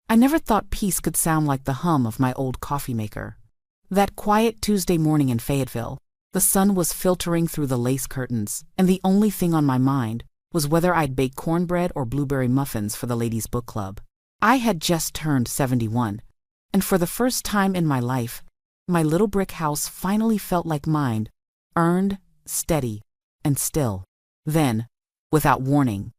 I never thought peace could sound like the hum of my old coffee maker. That quiet Tuesday morning in Fayetteville, the sun was filtering through the lace curtains, and the only thing on my mind was whether I'd bake cornbread or blueberry muffins for the ladies' book club. I had just turned 71, and for the first time in my life, my little brick house finally felt like mine, earned, steady, and still. Then, without warning,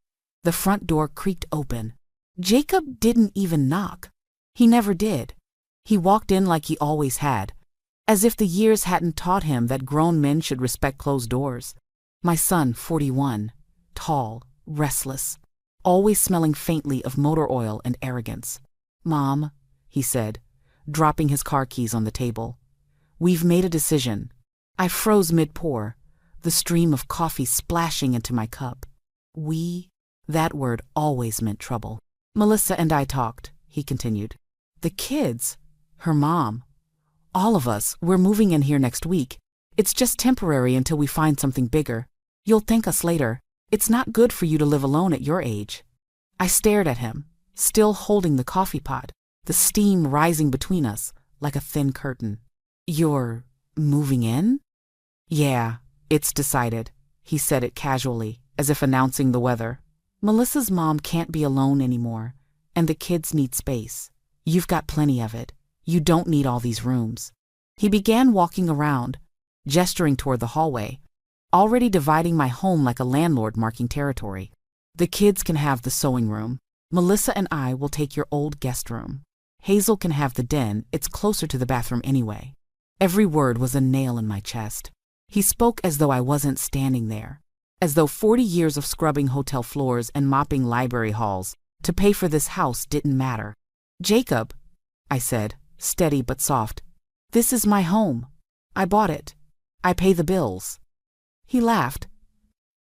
the front door creaked open. Jacob didn't even knock. He never did. He walked in like he always had, as if the years hadn't taught him that grown men should respect closed doors. My son, 41, tall, restless, always smelling faintly of motor oil and arrogance. "Mom," he said, dropping his car keys on the table, "we've made a decision." I froze mid-pour, the stream of coffee splashing into my cup. That word always meant trouble. "Melissa and I talked," he continued. "The kids, her mom, all of us, we're moving in here next week. It's just temporary until we find something bigger. You'll thank us later. It's not good for you to live alone at your age." I stared at him, still holding the coffee pot, the steam rising between us like a thin curtain. "You're moving in?" "Yeah, it's decided." He said it casually, as if announcing the weather. "Melissa's mom can't be alone anymore, and the kids need space. You've got plenty of it. You don't need all these rooms." He began walking around, gesturing toward the hallway, already dividing my home like a landlord marking territory. "The kids can have the sewing room. Melissa and I will take your old guest room. Hazel can have the den, it's closer to the bathroom anyway." Every word was a nail in my chest. He spoke as though I wasn't standing there, as though 40 years of scrubbing hotel floors and mopping library halls to pay for this house didn't matter. "Jacob," I said, steady but soft, "this is my home. I bought it. I pay the bills." He laughed,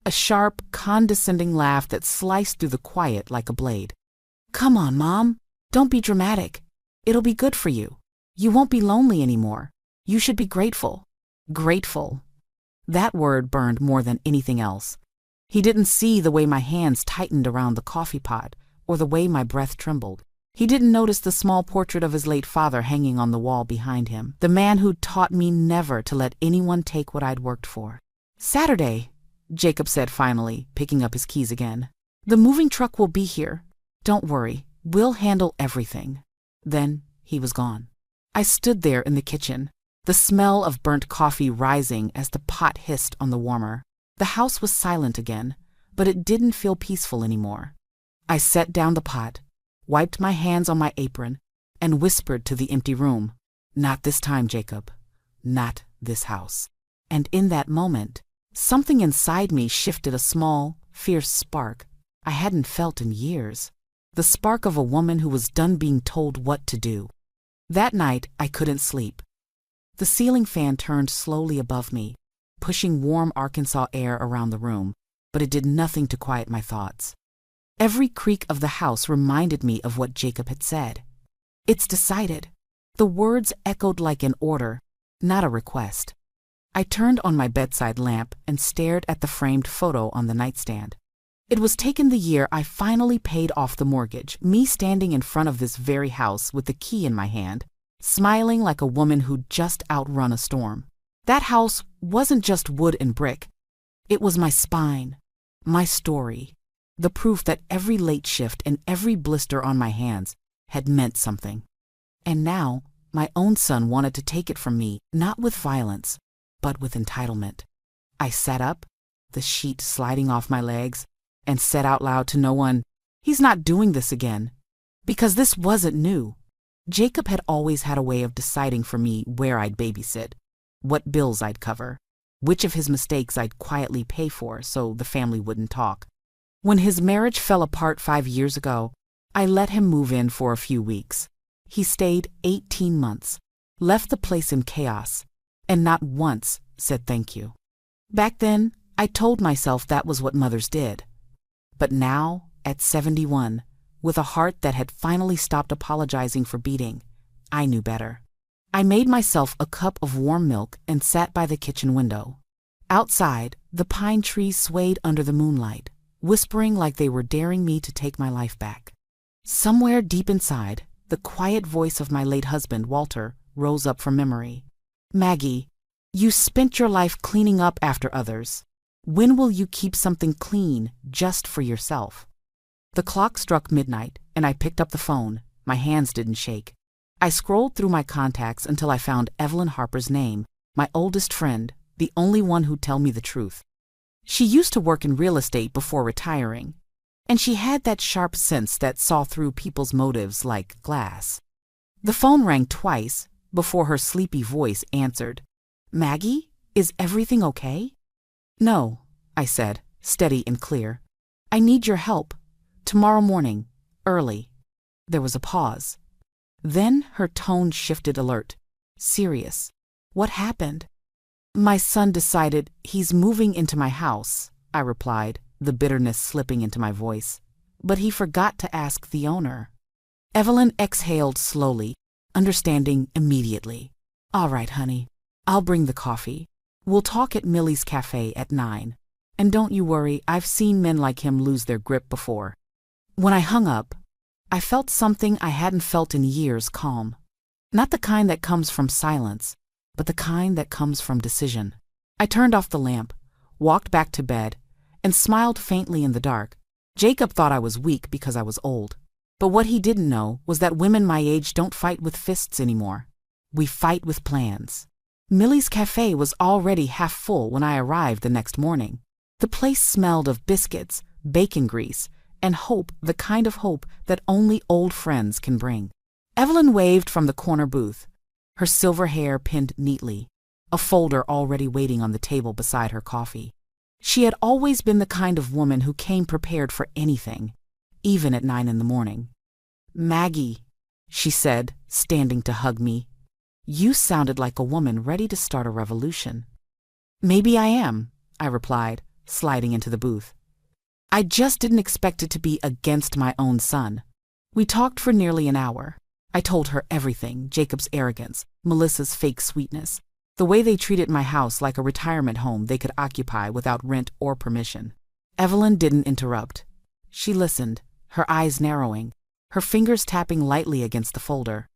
a sharp, condescending laugh that sliced through the quiet like a blade. "Come on, Mom. Don't be dramatic. It'll be good for you. You won't be lonely anymore. You should be grateful." Grateful. That word burned more than anything else. He didn't see the way my hands tightened around the coffee pot or the way my breath trembled. He didn't notice the small portrait of his late father hanging on the wall behind him, the man who'd taught me never to let anyone take what I'd worked for. "Saturday," Jacob said finally, picking up his keys again. "The moving truck will be here. Don't worry, we'll handle everything." Then he was gone. I stood there in the kitchen, the smell of burnt coffee rising as the pot hissed on the warmer. The house was silent again, but it didn't feel peaceful anymore. I set down the pot, wiped my hands on my apron, and whispered to the empty room, "Not this time, Jacob. Not this house." And in that moment, something inside me shifted, a small, fierce spark I hadn't felt in years. The spark of a woman who was done being told what to do. That night, I couldn't sleep. The ceiling fan turned slowly above me, pushing warm Arkansas air around the room, but it did nothing to quiet my thoughts. Every creak of the house reminded me of what Jacob had said. "It's decided." The words echoed like an order, not a request. I turned on my bedside lamp and stared at the framed photo on the nightstand. It was taken the year I finally paid off the mortgage, me standing in front of this very house with the key in my hand, smiling like a woman who'd just outrun a storm. That house wasn't just wood and brick. It was my spine, my story, the proof that every late shift and every blister on my hands had meant something. And now, my own son wanted to take it from me, not with violence, but with entitlement. I sat up, the sheet sliding off my legs, and said out loud to no one, "He's not doing this again." Because this wasn't new. Jacob had always had a way of deciding for me where I'd babysit, what bills I'd cover, which of his mistakes I'd quietly pay for so the family wouldn't talk. When his marriage fell apart 5 years ago, I let him move in for a few weeks. He stayed 18 months, left the place in chaos, and not once said thank you. Back then, I told myself that was what mothers did. But now, at 71, with a heart that had finally stopped apologizing for beating, I knew better. I made myself a cup of warm milk and sat by the kitchen window. Outside, the pine trees swayed under the moonlight, whispering like they were daring me to take my life back. Somewhere deep inside, the quiet voice of my late husband, Walter, rose up from memory. Maggie, you spent your life cleaning up after others. When will you keep something clean just for yourself? The clock struck midnight, and I picked up the phone. My hands didn't shake. I scrolled through my contacts until I found Evelyn Harper's name, my oldest friend, the only one who'd tell me the truth. She used to work in real estate before retiring, and she had that sharp sense that saw through people's motives like glass. The phone rang twice before her sleepy voice answered. Maggie, is everything okay? No, I said, steady and clear. I need your help. Tomorrow morning, early. There was a pause. Then her tone shifted alert. Serious. What happened? My son decided he's moving into my house, I replied, the bitterness slipping into my voice. But he forgot to ask the owner. Evelyn exhaled slowly, understanding immediately. All right, honey. I'll bring the coffee. We'll talk at Millie's Cafe at 9. And don't you worry, I've seen men like him lose their grip before. When I hung up, I felt something I hadn't felt in years, calm. Not the kind that comes from silence, but the kind that comes from decision. I turned off the lamp, walked back to bed, and smiled faintly in the dark. Jacob thought I was weak because I was old. But what he didn't know was that women my age don't fight with fists anymore. We fight with plans. Millie's Cafe was already half full when I arrived the next morning. The place smelled of biscuits, bacon grease, and hope, the kind of hope that only old friends can bring. Evelyn waved from the corner booth, her silver hair pinned neatly, a folder already waiting on the table beside her coffee. She had always been the kind of woman who came prepared for anything, even at 9 a.m. Maggie, she said, standing to hug me. You sounded like a woman ready to start a revolution. Maybe I am, I replied, sliding into the booth. I just didn't expect it to be against my own son. We talked for nearly an hour. I told her everything, Jacob's arrogance, Melissa's fake sweetness, the way they treated my house like a retirement home they could occupy without rent or permission. Evelyn didn't interrupt. She listened, her eyes narrowing, her fingers tapping lightly against the folder.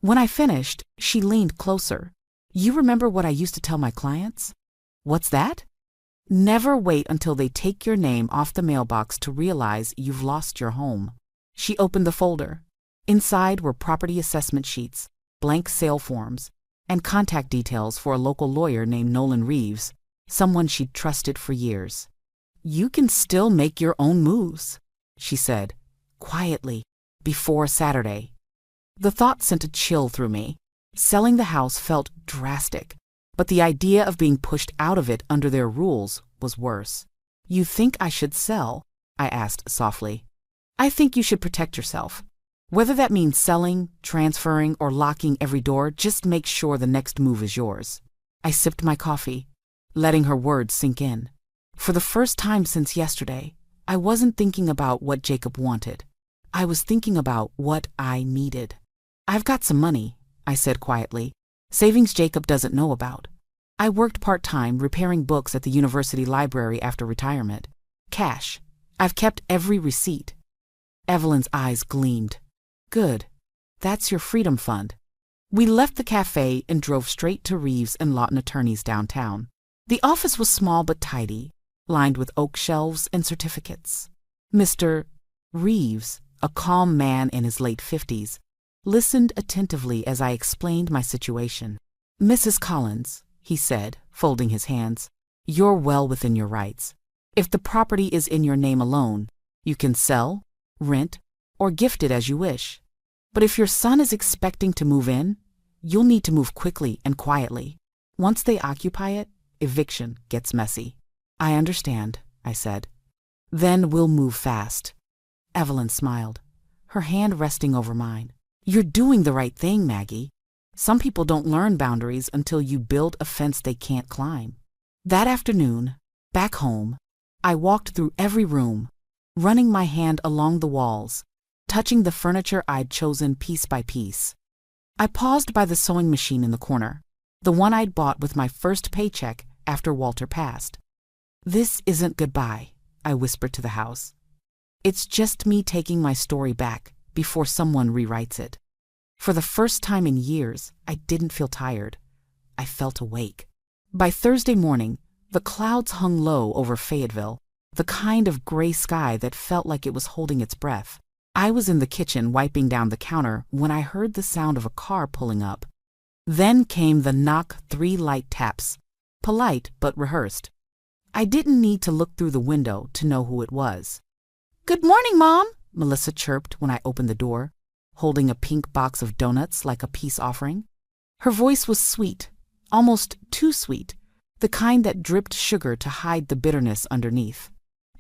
When I finished, she leaned closer. You remember what I used to tell my clients? What's that? Never wait until they take your name off the mailbox to realize you've lost your home. She opened the folder. Inside were property assessment sheets, blank sale forms, and contact details for a local lawyer named Nolan Reeves, someone she'd trusted for years. You can still make your own moves, she said, quietly, before Saturday. The thought sent a chill through me. Selling the house felt drastic, but the idea of being pushed out of it under their rules was worse. You think I should sell? I asked softly. I think you should protect yourself. Whether that means selling, transferring, or locking every door, just make sure the next move is yours. I sipped my coffee, letting her words sink in. For the first time since yesterday, I wasn't thinking about what Jacob wanted. I was thinking about what I needed. I've got some money, I said quietly, savings Jacob doesn't know about. I worked part-time repairing books at the university library after retirement. Cash. I've kept every receipt. Evelyn's eyes gleamed. Good. That's your freedom fund. We left the cafe and drove straight to Reeves and Lawton Attorneys downtown. The office was small but tidy, lined with oak shelves and certificates. Mr. Reeves, a calm man in his late 50s, listened attentively as I explained my situation. Mrs. Collins, he said, folding his hands, you're well within your rights. If the property is in your name alone, you can sell, rent, or gift it as you wish. But if your son is expecting to move in, you'll need to move quickly and quietly. Once they occupy it, eviction gets messy. I understand, I said. Then we'll move fast. Evelyn smiled, her hand resting over mine. You're doing the right thing, Maggie. Some people don't learn boundaries until you build a fence they can't climb. That afternoon, back home, I walked through every room, running my hand along the walls, touching the furniture I'd chosen piece by piece. I paused by the sewing machine in the corner, the one I'd bought with my first paycheck after Walter passed. This isn't goodbye, I whispered to the house. It's just me taking my story back, before someone rewrites it. For the first time in years, I didn't feel tired. I felt awake. By Thursday morning, the clouds hung low over Fayetteville, the kind of gray sky that felt like it was holding its breath. I was in the kitchen wiping down the counter when I heard the sound of a car pulling up. Then came the knock, 3 light taps, polite but rehearsed. I didn't need to look through the window to know who it was. "Good morning, Mom," Melissa chirped when I opened the door, holding a pink box of donuts like a peace offering. Her voice was sweet, almost too sweet, the kind that dripped sugar to hide the bitterness underneath.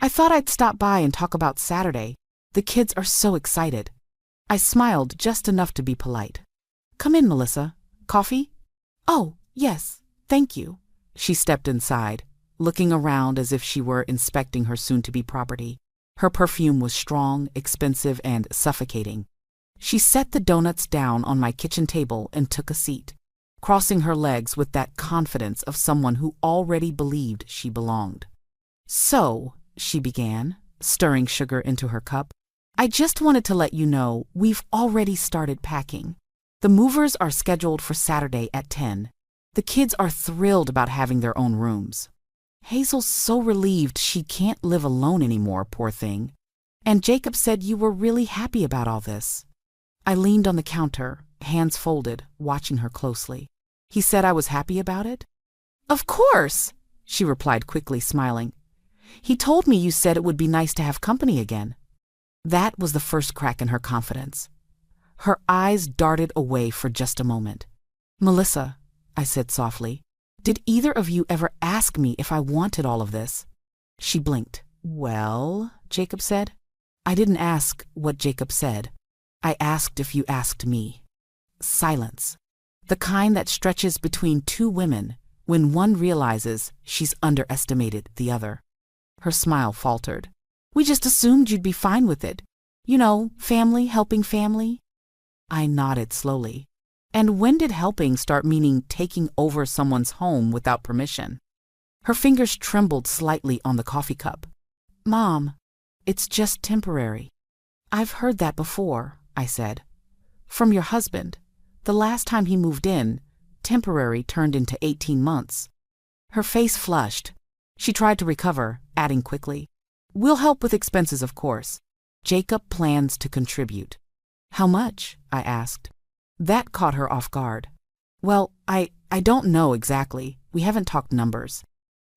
"I thought I'd stop by and talk about Saturday. The kids are so excited." I smiled just enough to be polite. "Come in, Melissa. Coffee?" "Oh, yes, thank you." She stepped inside, looking around as if she were inspecting her soon-to-be property. Her perfume was strong, expensive, and suffocating. She set the donuts down on my kitchen table and took a seat, crossing her legs with that confidence of someone who already believed she belonged. "So," she began, stirring sugar into her cup, "I just wanted to let you know we've already started packing. The movers are scheduled for Saturday at 10. The kids are thrilled about having their own rooms. Hazel's so relieved she can't live alone anymore, poor thing. And Jacob said you were really happy about all this." I leaned on the counter, hands folded, watching her closely. "He said I was happy about it?" "Of course," she replied quickly, smiling. "He told me you said it would be nice to have company again." That was the first crack in her confidence. Her eyes darted away for just a moment. "Melissa," I said softly, "did either of you ever ask me if I wanted all of this?" She blinked. "Well," Jacob said. I didn't ask what Jacob said. I asked if you asked me. Silence. The kind that stretches between two women when one realizes she's underestimated the other. Her smile faltered. "We just assumed you'd be fine with it. You know, family helping family." I nodded slowly. "And when did helping start meaning taking over someone's home without permission?" Her fingers trembled slightly on the coffee cup. "Mom, it's just temporary." "I've heard that before," I said. "From your husband. The last time he moved in, temporary turned into 18 months. Her face flushed. She tried to recover, adding quickly, "We'll help with expenses, of course. Jacob plans to contribute." "How much?" I asked. That caught her off guard. "Well, I don't know exactly. We haven't talked numbers."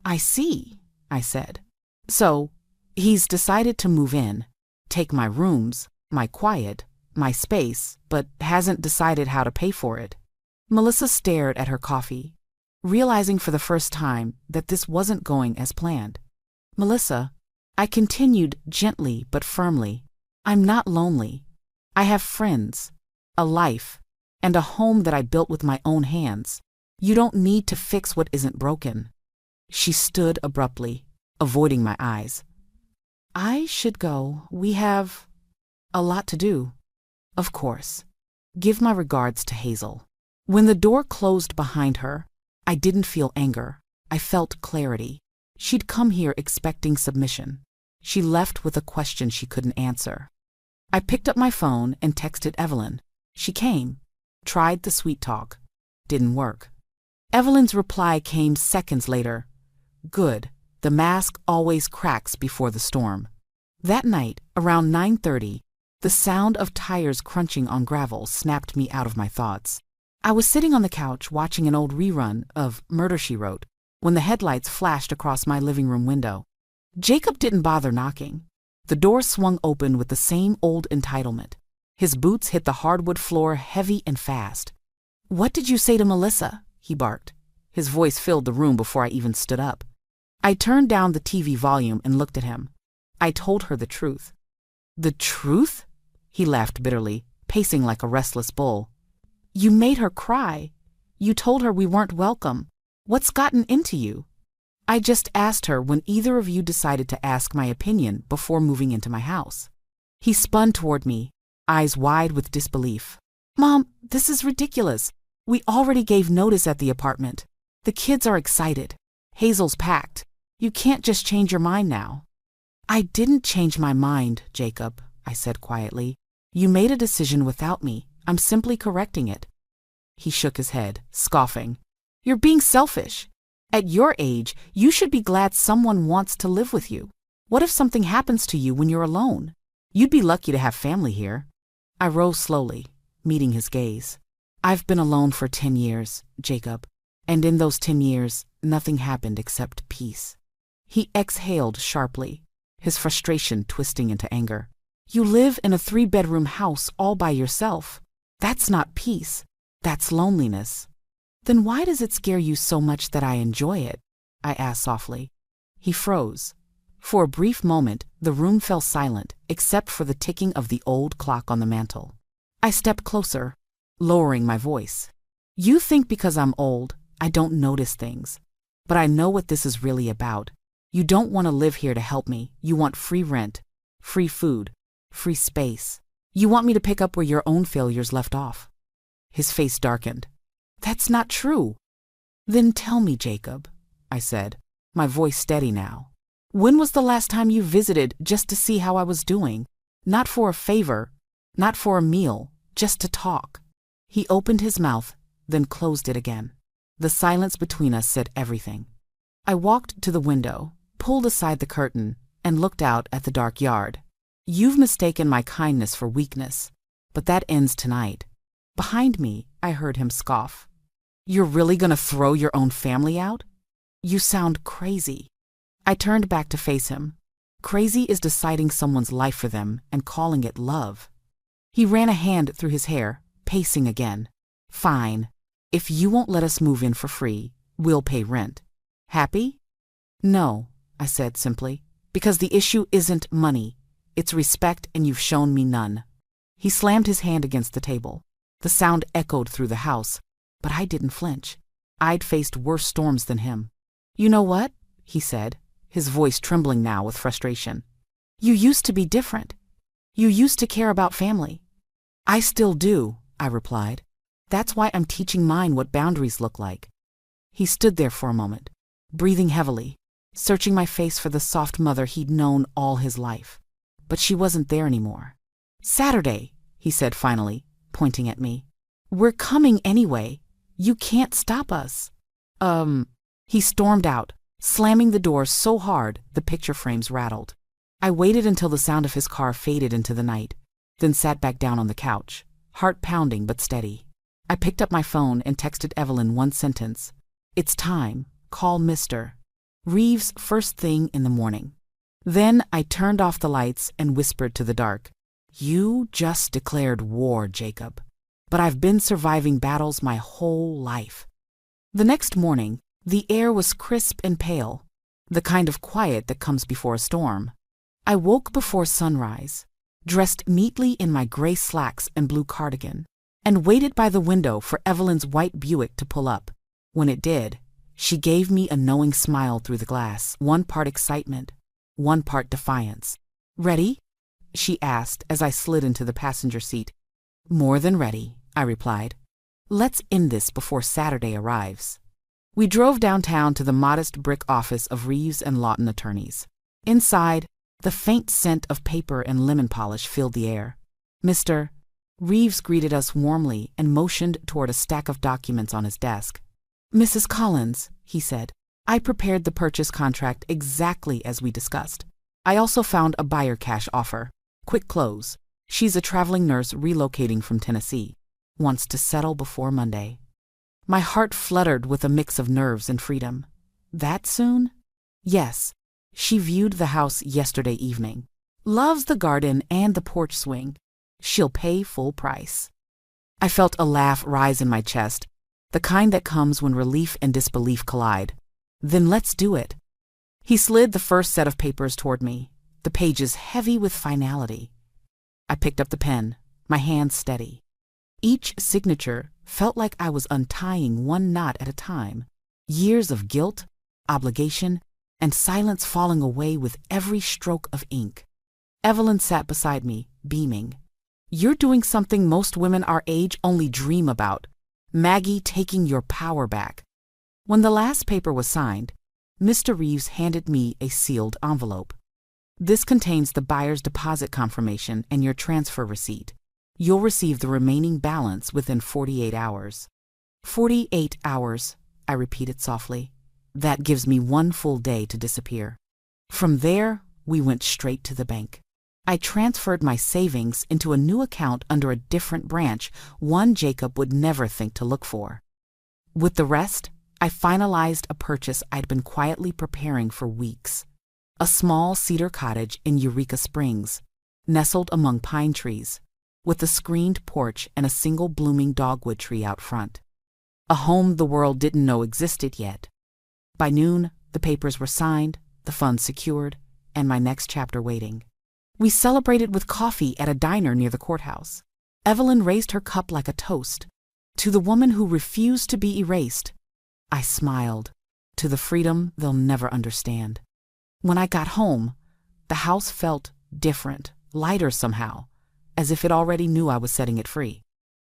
"I see," I said. "So, he's decided to move in, take my rooms, my quiet, my space, but hasn't decided how to pay for it." Melissa stared at her coffee, realizing for the first time that this wasn't going as planned. "Melissa," I continued gently but firmly, "I'm not lonely. I have friends, a life, and a home that I built with my own hands. You don't need to fix what isn't broken." She stood abruptly, avoiding my eyes. "I should go. We have a lot to do." "Of course. Give my regards to Hazel." When the door closed behind her, I didn't feel anger. I felt clarity. She'd come here expecting submission. She left with a question she couldn't answer. I picked up my phone and texted Evelyn. She came. Tried the sweet talk. Didn't work. Evelyn's reply came seconds later. "Good. The mask always cracks before the storm." That night, around 9:30, the sound of tires crunching on gravel snapped me out of my thoughts. I was sitting on the couch watching an old rerun of Murder, She Wrote when the headlights flashed across my living room window. Jacob didn't bother knocking. The door swung open with the same old entitlement. His boots hit the hardwood floor heavy and fast. "What did you say to Melissa?" he barked. His voice filled the room before I even stood up. I turned down the TV volume and looked at him. I told her the truth. "The truth?" He laughed bitterly, pacing like a restless bull. "You made her cry. You told her we weren't welcome. What's gotten into you?" "I just asked her when either of you decided to ask my opinion before moving into my house." He spun toward me, eyes wide with disbelief. "Mom, this is ridiculous. We already gave notice at the apartment. The kids are excited. Hazel's packed. You can't just change your mind now." "I didn't change my mind, Jacob," I said quietly. You made a decision without me. I'm simply correcting it. He shook his head, scoffing. You're being selfish. At your age, you should be glad someone wants to live with you. What if something happens to you when you're alone? You'd be lucky to have family here. I rose slowly, meeting his gaze. I've been alone for 10 years, Jacob, and in those 10 years, nothing happened except peace. He exhaled sharply, his frustration twisting into anger. You live in a 3-bedroom house all by yourself. That's not peace. That's loneliness. Then why does it scare you so much that I enjoy it? I asked softly. He froze. For a brief moment, the room fell silent, except for the ticking of the old clock on the mantel. I stepped closer, lowering my voice. You think because I'm old, I don't notice things. But I know what this is really about. You don't want to live here to help me. You want free rent, free food, free space. You want me to pick up where your own failures left off. His face darkened. That's not true. Then tell me, Jacob, I said, my voice steady now. When was the last time you visited just to see how I was doing? Not for a favor, not for a meal, just to talk. He opened his mouth, then closed it again. The silence between us said everything. I walked to the window, pulled aside the curtain, and looked out at the dark yard. You've mistaken my kindness for weakness, but that ends tonight. Behind me, I heard him scoff. You're really gonna throw your own family out? You sound crazy. I turned back to face him. Crazy is deciding someone's life for them and calling it love. He ran a hand through his hair, pacing again. Fine. If you won't let us move in for free, we'll pay rent. Happy? No, I said simply, because the issue isn't money. It's respect, and you've shown me none. He slammed his hand against the table. The sound echoed through the house, but I didn't flinch. I'd faced worse storms than him. You know what? He said, his voice trembling now with frustration. You used to be different. You used to care about family. I still do, I replied. That's why I'm teaching mine what boundaries look like. He stood there for a moment, breathing heavily, searching my face for the soft mother he'd known all his life. But she wasn't there anymore. Saturday, he said finally, pointing at me. We're coming anyway. You can't stop us. He stormed out, slamming the door so hard the picture frames rattled. I waited until the sound of his car faded into the night, then sat back down on the couch, heart pounding but steady. I picked up my phone and texted Evelyn one sentence. It's time. Call Mr. Reeves first thing in the morning. Then I turned off the lights and whispered to the dark. You just declared war, Jacob. But I've been surviving battles my whole life. The next morning, the air was crisp and pale, the kind of quiet that comes before a storm. I woke before sunrise, dressed neatly in my gray slacks and blue cardigan, and waited by the window for Evelyn's white Buick to pull up. When it did, she gave me a knowing smile through the glass, one part excitement, one part defiance. Ready? She asked as I slid into the passenger seat. More than ready, I replied. Let's end this before Saturday arrives. We drove downtown to the modest brick office of Reeves and Lawton attorneys. Inside, the faint scent of paper and lemon polish filled the air. Mr. Reeves greeted us warmly and motioned toward a stack of documents on his desk. Mrs. Collins, he said, I prepared the purchase contract exactly as we discussed. I also found a buyer cash offer. Quick close. She's a traveling nurse relocating from Tennessee. Wants to settle before Monday. My heart fluttered with a mix of nerves and freedom. That soon? Yes. She viewed the house yesterday evening. Loves the garden and the porch swing. She'll pay full price. I felt a laugh rise in my chest, the kind that comes when relief and disbelief collide. Then let's do it. He slid the first set of papers toward me, the pages heavy with finality. I picked up the pen, my hand steady. Each signature felt like I was untying one knot at a time, years of guilt, obligation, and silence falling away with every stroke of ink. Evelyn sat beside me, beaming. You're doing something most women our age only dream about. Maggie, taking your power back. When the last paper was signed, Mr. Reeves handed me a sealed envelope. This contains the buyer's deposit confirmation and your transfer receipt. You'll receive the remaining balance within 48 hours. 48 hours, I repeated softly. That gives me 1 full day to disappear. From there, we went straight to the bank. I transferred my savings into a new account under a different branch, one Jacob would never think to look for. With the rest, I finalized a purchase I'd been quietly preparing for weeks. A small cedar cottage in Eureka Springs, nestled among pine trees, with a screened porch and a single blooming dogwood tree out front. A home the world didn't know existed yet. By noon, the papers were signed, the funds secured, and my next chapter waiting. We celebrated with coffee at a diner near the courthouse. Evelyn raised her cup like a toast. To the woman who refused to be erased. I smiled. To the freedom they'll never understand. When I got home, the house felt different, lighter somehow, as if it already knew I was setting it free.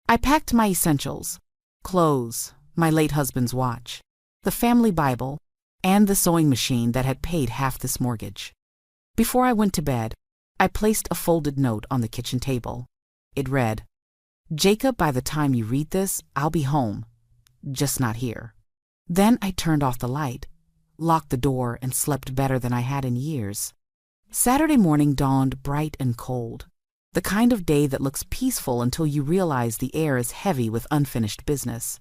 I packed my essentials, clothes, my late husband's watch, the family Bible, and the sewing machine that had paid half this mortgage. Before I went to bed, I placed a folded note on the kitchen table. It read, "Jacob, by the time you read this, I'll be home, just not here." Then I turned off the light, locked the door, and slept better than I had in years. Saturday morning dawned bright and cold, the kind of day that looks peaceful until you realize the air is heavy with unfinished business.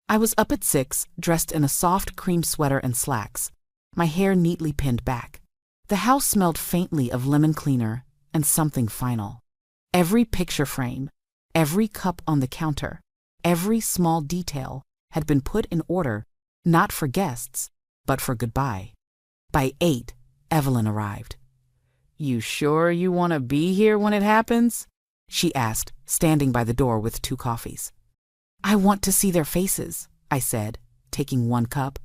I was up at 6, dressed in a soft cream sweater and slacks, my hair neatly pinned back. The house smelled faintly of lemon cleaner and something final. Every picture frame, every cup on the counter, every small detail had been put in order, not for guests, but for goodbye. By 8, Evelyn arrived. "You sure you want to be here when it happens?" she asked, standing by the door with 2 coffees. "I want to see their faces," I said, taking 1 cup.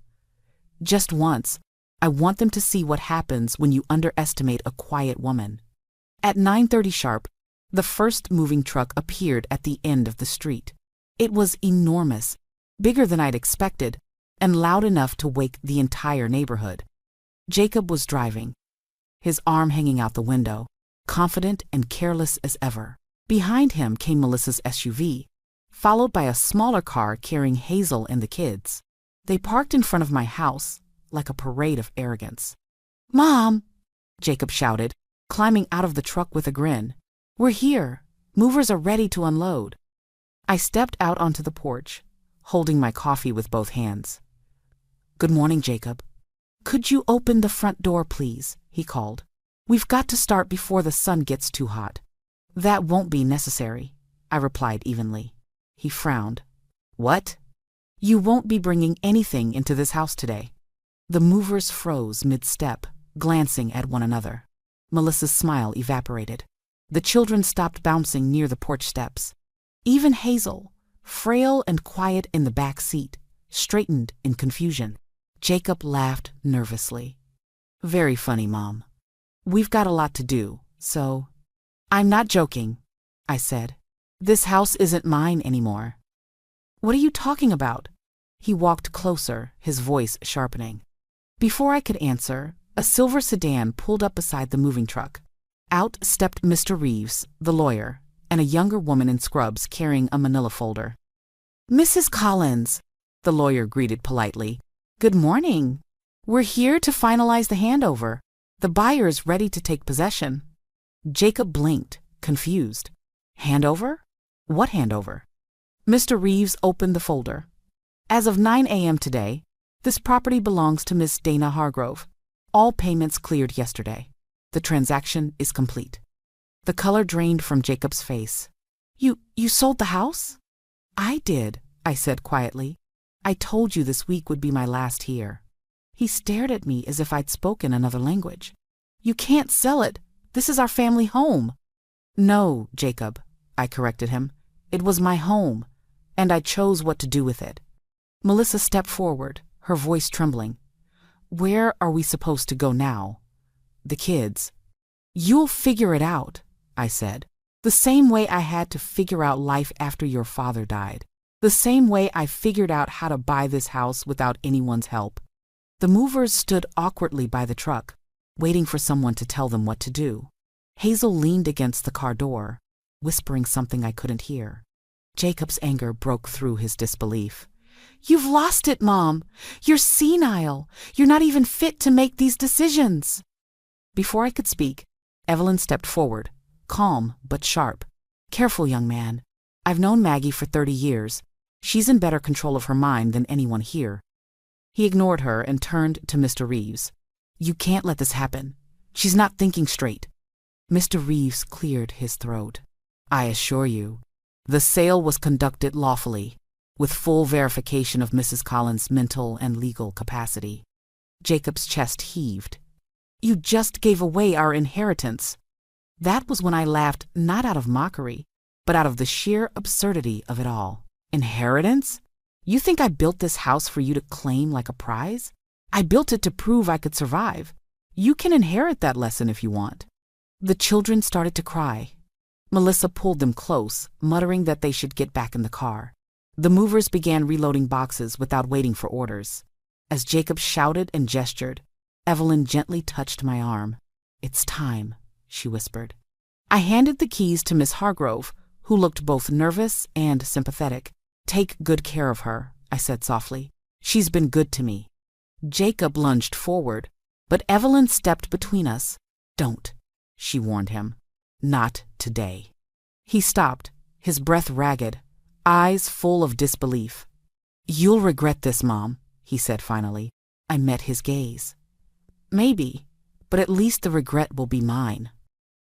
"Just once. I want them to see what happens when you underestimate a quiet woman." At 9:30 sharp, the first moving truck appeared at the end of the street. It was enormous, bigger than I'd expected, and loud enough to wake the entire neighborhood. Jacob was driving, his arm hanging out the window, confident and careless as ever. Behind him came Melissa's SUV, followed by a smaller car carrying Hazel and the kids. They parked in front of my house, like a parade of arrogance. "Mom!" Jacob shouted, climbing out of the truck with a grin. "We're here. Movers are ready to unload." I stepped out onto the porch, holding my coffee with both hands. "Good morning, Jacob." "Could you open the front door, please?" he called. "We've got to start before the sun gets too hot." "That won't be necessary," I replied evenly. He frowned. "What?" "You won't be bringing anything into this house today." The movers froze mid-step, glancing at one another. Melissa's smile evaporated. The children stopped bouncing near the porch steps. Even Hazel, frail and quiet in the back seat, straightened in confusion. Jacob laughed nervously. "Very funny, Mom. We've got a lot to do, so—" "I'm not joking," I said. "This house isn't mine anymore." "What are you talking about?" He walked closer, his voice sharpening. Before I could answer, a silver sedan pulled up beside the moving truck. Out stepped Mr. Reeves, the lawyer, and a younger woman in scrubs carrying a manila folder. "Mrs. Collins," the lawyer greeted politely. "Good morning. We're here to finalize the handover. The buyer's ready to take possession." Jacob blinked, confused. "Handover? What handover?" Mr. Reeves opened the folder. "As of 9 a.m. today, this property belongs to Miss Dana Hargrove. All payments cleared yesterday. The transaction is complete." The color drained from Jacob's face. You sold the house?" "I did," I said quietly. "I told you this week would be my last here." He stared at me as if I'd spoken another language. "You can't sell it. This is our family home." "No, Jacob," I corrected him. "It was my home, and I chose what to do with it." Melissa stepped forward, her voice trembling. "Where are we supposed to go now?" "The kids." "You'll figure it out," I said. "The same way I had to figure out life after your father died. The same way I figured out how to buy this house without anyone's help." The movers stood awkwardly by the truck, waiting for someone to tell them what to do. Hazel leaned against the car door. whispering something I couldn't hear. Jacob's anger broke through his disbelief. "You've lost it, Mom! You're senile! You're not even fit to make these decisions!" Before I could speak, Evelyn stepped forward, calm but sharp. "Careful, young man. I've known Maggie for 30 years. She's in better control of her mind than anyone here." He ignored her and turned to Mr. Reeves. "You can't let this happen. She's not thinking straight." Mr. Reeves cleared his throat. "I assure you, the sale was conducted lawfully, with full verification of Mrs. Collins' mental and legal capacity." Jacob's chest heaved. "You just gave away our inheritance." That was when I laughed, not out of mockery, but out of the sheer absurdity of it all. "Inheritance? You think I built this house for you to claim like a prize? I built it to prove I could survive. You can inherit that lesson if you want." The children started to cry. Melissa pulled them close, muttering that they should get back in the car. The movers began reloading boxes without waiting for orders. As Jacob shouted and gestured, Evelyn gently touched my arm. "It's time," she whispered. I handed the keys to Miss Hargrove, who looked both nervous and sympathetic. "Take good care of her," I said softly. "She's been good to me." Jacob lunged forward, but Evelyn stepped between us. "Don't," she warned him. "Not today." He stopped, his breath ragged, eyes full of disbelief. "You'll regret this, Mom," he said finally. I met his gaze. "Maybe, but at least the regret will be mine."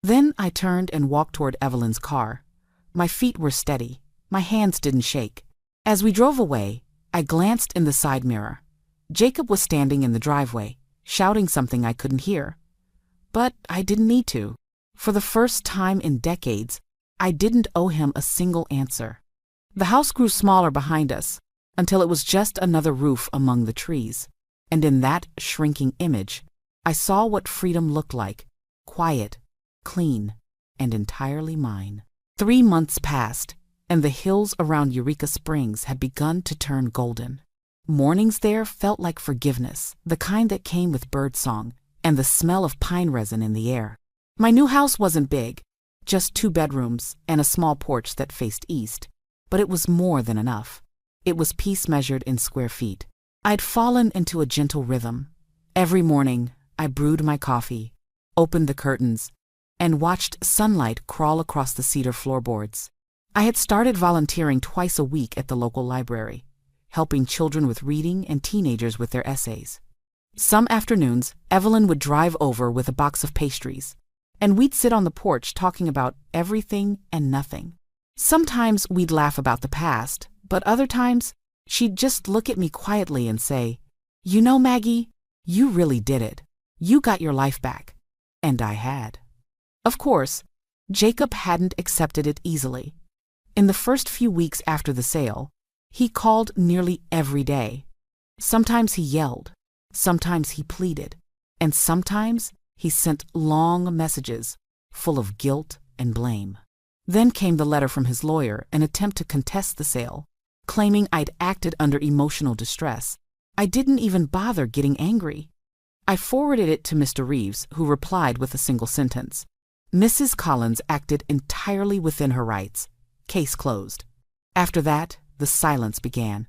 Then I turned and walked toward Evelyn's car. My feet were steady. My hands didn't shake. As we drove away, I glanced in the side mirror. Jacob was standing in the driveway, shouting something I couldn't hear. But I didn't need to. For the first time in decades, I didn't owe him a single answer. The house grew smaller behind us, until it was just another roof among the trees. And in that shrinking image, I saw what freedom looked like: quiet, clean, and entirely mine. 3 months passed, and the hills around Eureka Springs had begun to turn golden. Mornings there felt like forgiveness, the kind that came with birdsong and the smell of pine resin in the air. My new house wasn't big, just 2 bedrooms and a small porch that faced east, but it was more than enough. It was peace measured in square feet. I'd fallen into a gentle rhythm. Every morning, I brewed my coffee, opened the curtains, and watched sunlight crawl across the cedar floorboards. I had started volunteering twice a week at the local library, helping children with reading and teenagers with their essays. Some afternoons, Evelyn would drive over with a box of pastries, and we'd sit on the porch talking about everything and nothing. Sometimes we'd laugh about the past, but other times she'd just look at me quietly and say, "You know, Maggie, you really did it. You got your life back." And I had. Of course, Jacob hadn't accepted it easily. In the first few weeks after the sale, he called nearly every day. Sometimes he yelled, sometimes he pleaded, and sometimes he sent long messages full of guilt and blame. Then came the letter from his lawyer, an attempt to contest the sale, claiming I'd acted under emotional distress. I didn't even bother getting angry. I forwarded it to Mr. Reeves, who replied with a single sentence. "Mrs. Collins acted entirely within her rights. Case closed." After that, the silence began.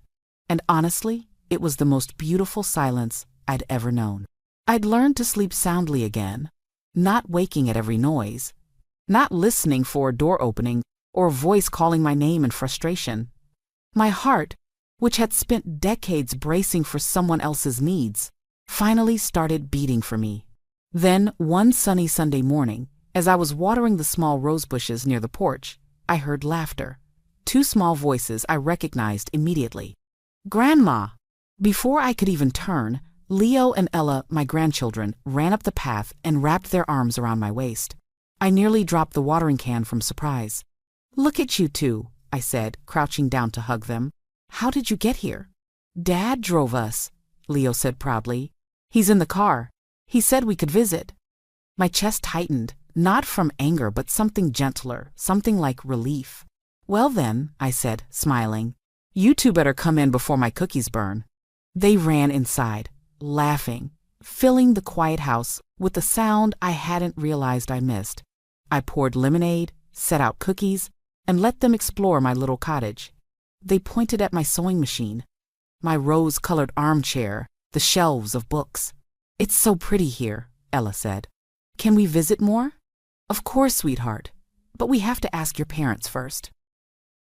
And honestly, it was the most beautiful silence I'd ever known. I'd learned to sleep soundly again, not waking at every noise, not listening for a door opening or a voice calling my name in frustration. My heart, which had spent decades bracing for someone else's needs, finally started beating for me. Then, one sunny Sunday morning, as I was watering the small rose bushes near the porch, I heard laughter. 2 small voices I recognized immediately. "Grandma!" Before I could even turn, Leo and Ella, my grandchildren, ran up the path and wrapped their arms around my waist. I nearly dropped the watering can from surprise. "Look at you 2, I said, crouching down to hug them. "How did you get here?" "Dad drove us," Leo said proudly. "He's in the car. He said we could visit." My chest tightened, not from anger but something gentler, something like relief. "Well then," I said, smiling, "you 2 better come in before my cookies burn." They ran inside, laughing, filling the quiet house with a sound I hadn't realized I missed. I poured lemonade, set out cookies, and let them explore my little cottage. They pointed at my sewing machine, my rose-colored armchair, the shelves of books. "It's so pretty here," Ella said. "Can we visit more?" "Of course, sweetheart, but we have to ask your parents first."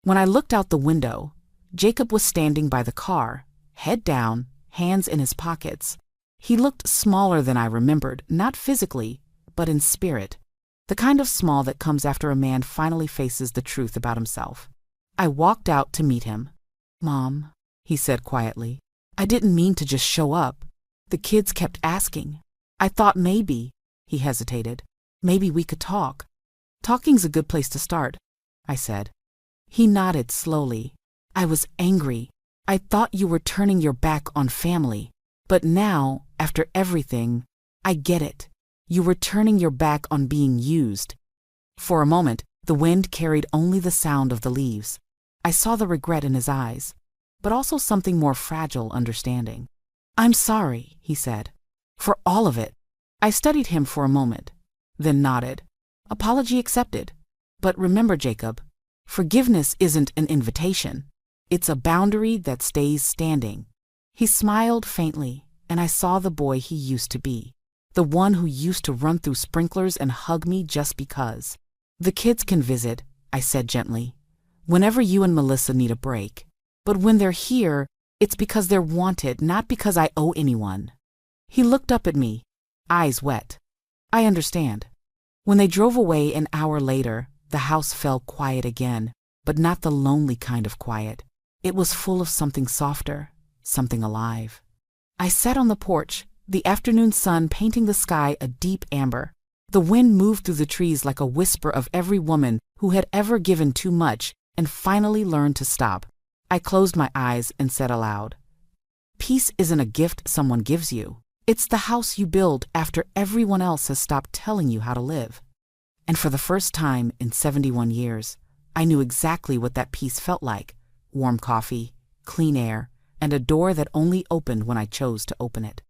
When I looked out the window, Jacob was standing by the car, head down, hands in his pockets. He looked smaller than I remembered, not physically, but in spirit. The kind of small that comes after a man finally faces the truth about himself. I walked out to meet him. "Mom," he said quietly, "I didn't mean to just show up. The kids kept asking. I thought maybe," he hesitated, "maybe we could talk." "Talking's a good place to start," I said. He nodded slowly. "I was angry. I thought you were turning your back on family. But now, after everything, I get it. You were turning your back on being used." For a moment, the wind carried only the sound of the leaves. I saw the regret in his eyes, but also something more fragile understanding. "I'm sorry," he said, "for all of it." I studied him for a moment, then nodded. "Apology accepted. But remember, Jacob, forgiveness isn't an invitation. It's a boundary that stays standing." He smiled faintly, and I saw the boy he used to be. The one who used to run through sprinklers and hug me just because. "The kids can visit," I said gently, "whenever you and Melissa need a break. But when they're here, it's because they're wanted, not because I owe anyone." He looked up at me, eyes wet. "I understand." When they drove away an hour later, the house fell quiet again, but not the lonely kind of quiet. It was full of something softer, something alive. I sat on the porch, the afternoon sun painting the sky a deep amber. The wind moved through the trees like a whisper of every woman who had ever given too much and finally learned to stop. I closed my eyes and said aloud, "Peace isn't a gift someone gives you. It's the house you build after everyone else has stopped telling you how to live." And for the first time in 71 years, I knew exactly what that peace felt like: warm coffee, clean air, and a door that only opened when I chose to open it.